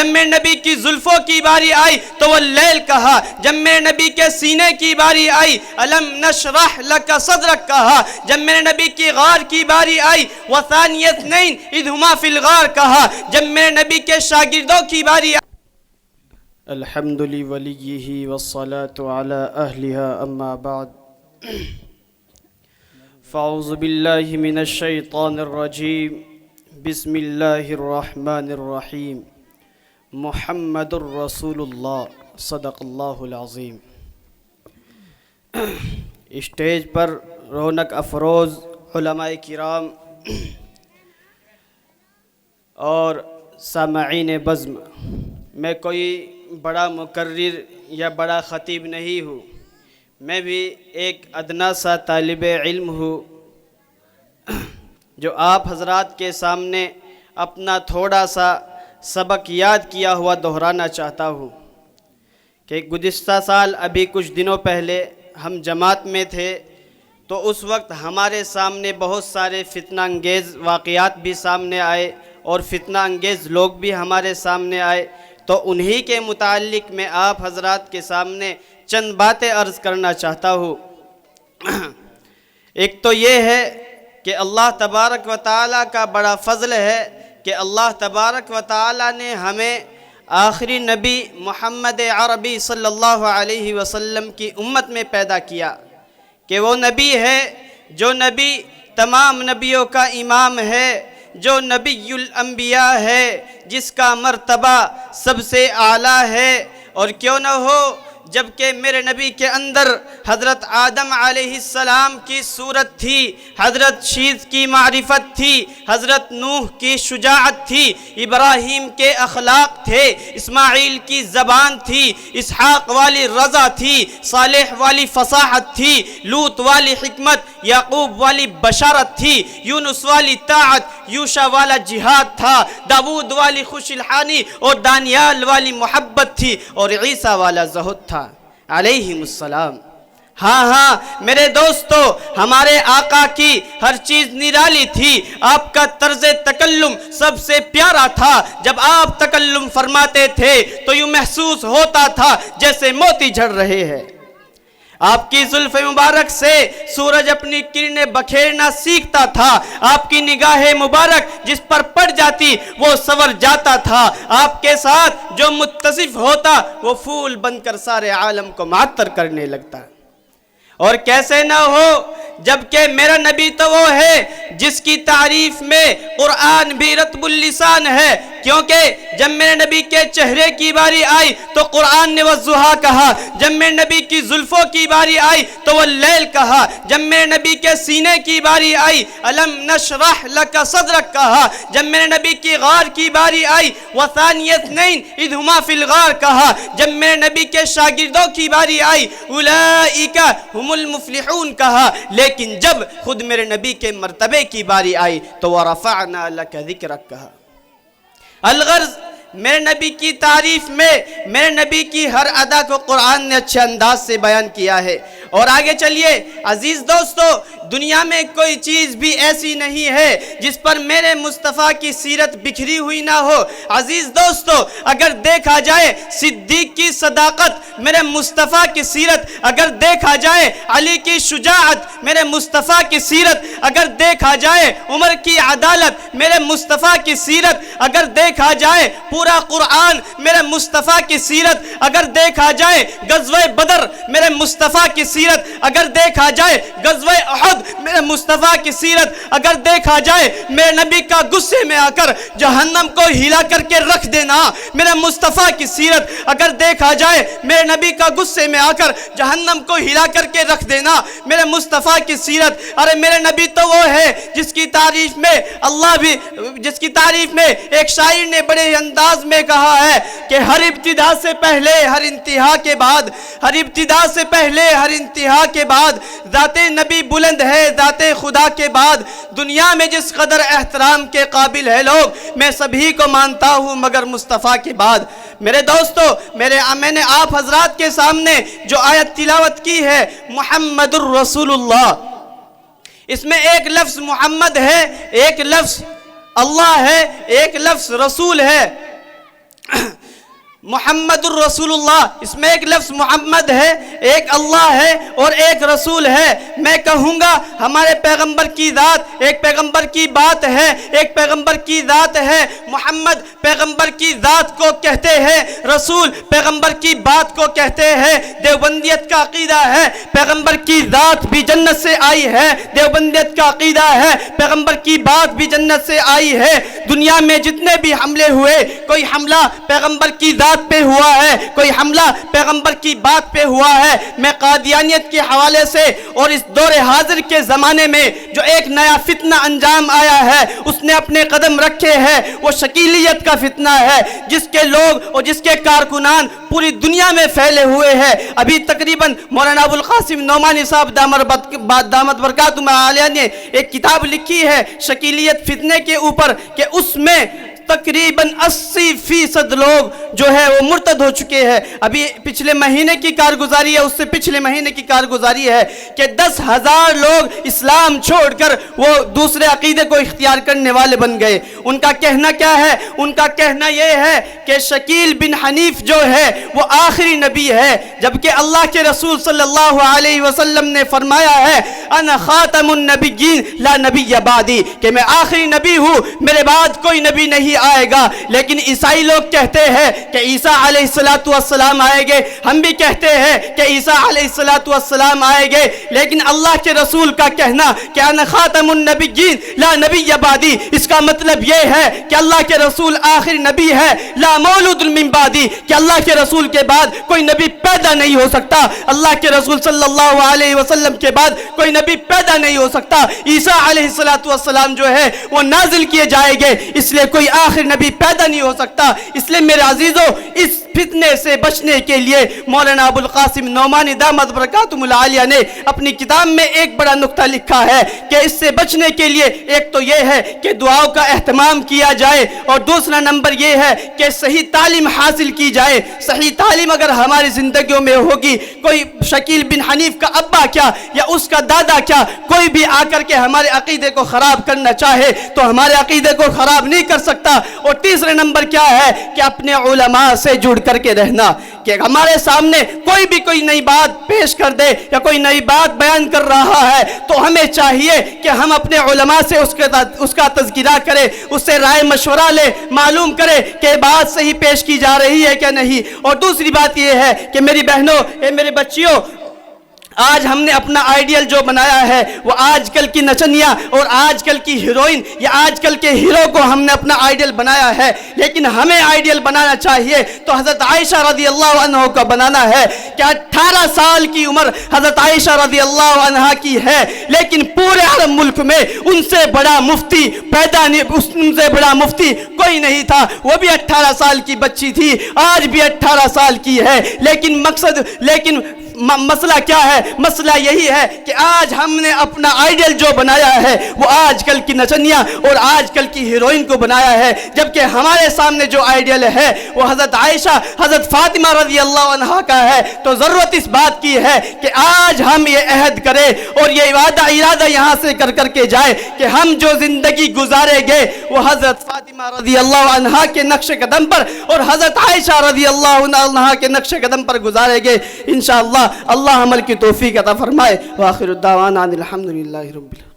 جب میرے نبی کی زلفوں کی باری آئی تو واللیل کہا، جب میرے نبی کے سینے کی باری آئی الم نشرح لک صدرک کہا، جب میرے نبی کی غار کی باری آئی وثانی اثنین اذ ہما فی الغار کہا، جب میرے نبی کے شاگردوں کی باری آئی الحمد لولیہ والصلاة علی اہلہا اما بعد فاعوذ باللہ من الشیطان الرجیم بسم اللہ الرحمن الرحیم محمد الرسول اللہ صدق اللہ العظیم۔ اسٹیج پر رونق افروز علماء کرام اور سامعین بزم، میں کوئی بڑا مقرر یا بڑا خطیب نہیں ہوں، میں بھی ایک ادنا سا طالب علم ہوں جو آپ حضرات کے سامنے اپنا تھوڑا سا سبق یاد کیا ہوا دہرانا چاہتا ہوں کہ گزشتہ سال ابھی کچھ دنوں پہلے ہم جماعت میں تھے تو اس وقت ہمارے سامنے بہت سارے فتنہ انگیز واقعات بھی سامنے آئے اور فتنہ انگیز لوگ بھی ہمارے سامنے آئے، تو انہی کے متعلق میں آپ حضرات کے سامنے چند باتیں عرض کرنا چاہتا ہوں۔ ایک تو یہ ہے کہ اللہ تبارک و تعالیٰ کا بڑا فضل ہے کہ اللہ تبارک و تعالیٰ نے ہمیں آخری نبی محمد عربی صلی اللہ علیہ وسلم کی امت میں پیدا کیا، کہ وہ نبی ہے جو نبی تمام نبیوں کا امام ہے، جو نبی الانبیاء ہے، جس کا مرتبہ سب سے اعلیٰ ہے۔ اور کیوں نہ ہو جبکہ میرے نبی کے اندر حضرت آدم علیہ السلام کی صورت تھی، حضرت شیث کی معرفت تھی، حضرت نوح کی شجاعت تھی، ابراہیم کے اخلاق تھے، اسماعیل کی زبان تھی، اسحاق والی رضا تھی، صالح والی فصاحت تھی، لوط والی حکمت، یعقوب والی بشارت تھی، یونس والی طاعت، یوشع والا جہاد تھا، داود والی خوش الحانی اور دانیال والی محبت تھی، اور عیسیٰ والا زہد تھا علیہم السلام۔ ہاں میرے دوستو، ہمارے آقا کی ہر چیز نرالی تھی، آپ کا طرز تکلم سب سے پیارا تھا، جب آپ تکلم فرماتے تھے تو یوں محسوس ہوتا تھا جیسے موتی جھڑ رہے ہیں۔ آپ کی زلف مبارک سے سورج اپنی کرنیں بکھیرنا سیکھتا تھا، آپ کی نگاہ مبارک جس پر پڑ جاتی وہ سنور جاتا تھا، آپ کے ساتھ جو متصف ہوتا وہ پھول بن کر سارے عالم کو معطر کرنے لگتا۔ اور کیسے نہ ہو جبکہ میرا نبی تو وہ ہے جس کی تعریف میں قرآن بھی رطب اللسان ہے، کیونکہ جب میرے نبی کے چہرے کی باری آئی تو قرآن نے والضحیٰ کہا، جب میرے نبی کی زلفوں کی باری آئی تو واللیل کہا، جب میرے نبی کے سینے کی باری آئی الم نشرح لک صدرک کہا، جب میرے نبی کی غار کی باری آئی وثانی اثنین اذ ہما فی الغار کہا، جب میرے نبی کے شاگردوں کی باری آئی اولئک ہم المفلحون کہا، لیکن جب خود میرے نبی کے مرتبے کی باری آئی تو ورفعنا لک ذکرک کہا۔ الغرض میرے نبی کی تعریف میں میرے نبی کی ہر ادا کو قرآن نے اچھے انداز سے بیان کیا ہے۔ اور آگے چلیے عزیز دوستو، دنیا میں کوئی چیز بھی ایسی نہیں ہے جس پر میرے مصطفیٰ کی سیرت بکھری ہوئی نہ ہو۔ عزیز دوستو، اگر دیکھا جائے صدیق کی صداقت میرے مصطفیٰ کی سیرت، اگر دیکھا جائے علی کی شجاعت میرے مصطفیٰ کی سیرت، اگر دیکھا جائے عمر کی عدالت میرے مصطفیٰ کی سیرت، اگر دیکھا جائے پورا قرآن میرے مصطفیٰ کی سیرت، اگر دیکھا جائے غزوہ بدر میرے مصطفیٰ کی سیرت، اگر دیکھا جائے غزوہ احد میرے مصطفیٰ کی سیرت، اگر دیکھا جائے میرے نبی کا غصے میں آ کر جہنم کو ہلا کر کے رکھ دینا میرے مصطفیٰ کی سیرت، اگر دیکھا جائے میرے نبی کا غصے میں آ کر جہنم کو ہلا کر کے رکھ دینا میرے مصطفیٰ کی سیرت۔ ارے میرے نبی تو وہ ہے جس کی تعریف میں ایک شاعر نے بڑے انداز میں کہا ہے کہ ہر ابتدا سے پہلے ہر انتہا کے بعد، ہر ابتدا سے پہلے ہر انتہا کے بعد ذات نبی بلند ہے، ذات خدا کے بعد دنیا میں جس قدر احترام کے قابل ہے لوگ میں سبھی کو مانتا ہوں مگر مصطفیٰ کے بعد۔ میرے دوستو، میں نے آپ حضرات کے سامنے جو آیت تلاوت کی ہے محمد الرسول اللہ، اس میں ایک لفظ محمد ہے، ایک لفظ اللہ ہے، ایک لفظ رسول ہے۔ محمد الرسول اللہ، اس میں ایک لفظ محمد ہے، ایک اللہ ہے اور ایک رسول ہے۔ میں کہوں گا ہمارے پیغمبر کی ذات ایک پیغمبر کی بات ہے، ایک پیغمبر کی ذات ہے۔ محمد پیغمبر کی ذات کو کہتے ہیں، رسول پیغمبر کی بات کو کہتے ہیں۔ دیوبندیت کا عقیدہ ہے پیغمبر کی ذات بھی جنت سے آئی ہے، دیوبندیت کا عقیدہ ہے پیغمبر کی بات بھی جنت سے آئی ہے۔ دنیا میں جتنے بھی حملے ہوئے، کوئی حملہ پیغمبر کی ذات پہ ہوا ہے، کوئی حملہ پیغمبر کی بات پہ ہوا ہے۔ میں قادیانیت کے حوالے سے اور اس دور حاضر کے زمانے میں جو ایک نیا فتنہ انجام آیا ہے اس نے اپنے قدم رکھے ہیں، وہ شکیلیت کا فتنہ ہے، جس کے لوگ اور جس کے کارکنان پوری دنیا میں پھیلے ہوئے ہیں۔ ابھی تقریباً مولانا ابو القاسم نعمانی صاحب دامت برکاتہم عالیہ نے ایک کتاب لکھی ہے شکیلیت فتنے کے اوپر، کہ اس میں تقریباً 80% لوگ جو ہے وہ مرتد ہو چکے ہیں۔ ابھی پچھلے مہینے کی کارگزاری ہے، اس سے پچھلے مہینے کی کارگزاری ہے کہ 10,000 لوگ اسلام چھوڑ کر وہ دوسرے عقیدے کو اختیار کرنے والے بن گئے۔ ان کا کہنا کیا ہے؟ ان کا کہنا یہ ہے کہ شکیل بن حنیف جو ہے وہ آخری نبی ہے، جبکہ اللہ کے رسول صلی اللہ علیہ وسلم نے فرمایا ہے انا خاتم النبیین لا نبی بعدی، کہ میں آخری نبی ہوں، میرے بعد کوئی نبی نہیں آئے گا۔ لیکن عیسائی لوگ کہتے ہیں کہ عیسیٰ علیہ السلام آئے گے، ہم بھی کہتے ہیں کہ عیسیٰ علیہ السلام آئے گے، لیکن اللہ کے رسول کا کہنا کہ انا خاتم النبیین لا نبی بعدی، اس کا مطلب یہ ہے کہ اللہ کے رسول آخری نبی ہے، لا مولود من بعدی، کہ اللہ کے رسول کے بعد کوئی نبی پیدا نہیں ہو سکتا، اللہ کے رسول صلی اللہ علیہ وسلم کے بعد کوئی نبی پیدا نہیں ہو سکتا۔ عیسیٰ علیہ السلام جو ہے وہ نازل کیے جائیں گے، اس لیے کوئی آخر نبی پیدا نہیں ہو سکتا۔ اس لیے میرے عزیزو، اس فتنے سے بچنے کے لیے مولانا ابو القاسم نعمانی دامت برکاتہم العالیہ نے اپنی کتاب میں ایک بڑا نقطہ لکھا ہے کہ اس سے بچنے کے لیے ایک تو یہ ہے کہ دعاؤں کا اہتمام کیا جائے، اور دوسرا نمبر یہ ہے کہ صحیح تعلیم حاصل کی جائے۔ صحیح تعلیم اگر ہماری زندگیوں میں ہوگی، کوئی شکیل بن حنیف کا ابا کیا یا اس کا دادا کیا، کوئی بھی آ کر کے ہمارے عقیدے کو خراب کرنا چاہے تو ہمارے عقیدے کو خراب نہیں کر سکتا۔ اور تیسرے نمبر کیا ہے کہ اپنے علماء سے جڑ کر کے رہنا، کہ ہمارے سامنے کوئی بھی کوئی نئی بات پیش کر دے یا کوئی نئی بات بیان کر رہا ہے تو ہمیں چاہیے کہ ہم اپنے علماء سے اس کا تذکرہ کریں، اس سے رائے مشورہ لے، معلوم کرے کہ بات صحیح پیش کی جا رہی ہے کیا نہیں۔ اور دوسری بات یہ ہے کہ میری بہنوں، میرے بچیوں، آج ہم نے اپنا آئیڈیل جو بنایا ہے وہ آج کل کی نچنیاں اور آج کل کی ہیروئن یا آج کل کے ہیرو کو ہم نے اپنا آئیڈیل بنایا ہے، لیکن ہمیں آئیڈیل بنانا چاہیے تو حضرت عائشہ رضی اللہ عنہ کا بنانا ہے کہ 18 سال کی عمر حضرت عائشہ رضی اللہ عنہ کی ہے، لیکن پورے عرب ملک میں ان سے بڑا مفتی ان سے بڑا مفتی کوئی نہیں تھا۔ وہ بھی 18 سال کی بچی تھی، آج بھی 18 سال کی ہے، لیکن مسئلہ کیا ہے؟ مسئلہ یہی ہے کہ آج ہم نے اپنا آئیڈیل جو بنایا ہے وہ آج کل کی نچنیاں اور آج کل کی ہیروئن کو بنایا ہے، جبکہ ہمارے سامنے جو آئیڈیل ہے وہ حضرت عائشہ، حضرت فاطمہ رضی اللہ عنہ کا ہے۔ تو ضرورت اس بات کی ہے کہ آج ہم یہ عہد کریں اور یہ ارادہ یہاں سے کر کے جائے کہ ہم جو زندگی گزاریں گے وہ حضرت فاطمہ رضی اللہ عنہ کے نقش قدم پر اور حضرت عائشہ رضی اللہ عنہ کے نقش قدم پر گزاریں گے انشاءاللہ۔ اللہ عمل کی توفیق عطا فرمائے۔ وآخر الدعوانا الحمدللہ رب العالمین۔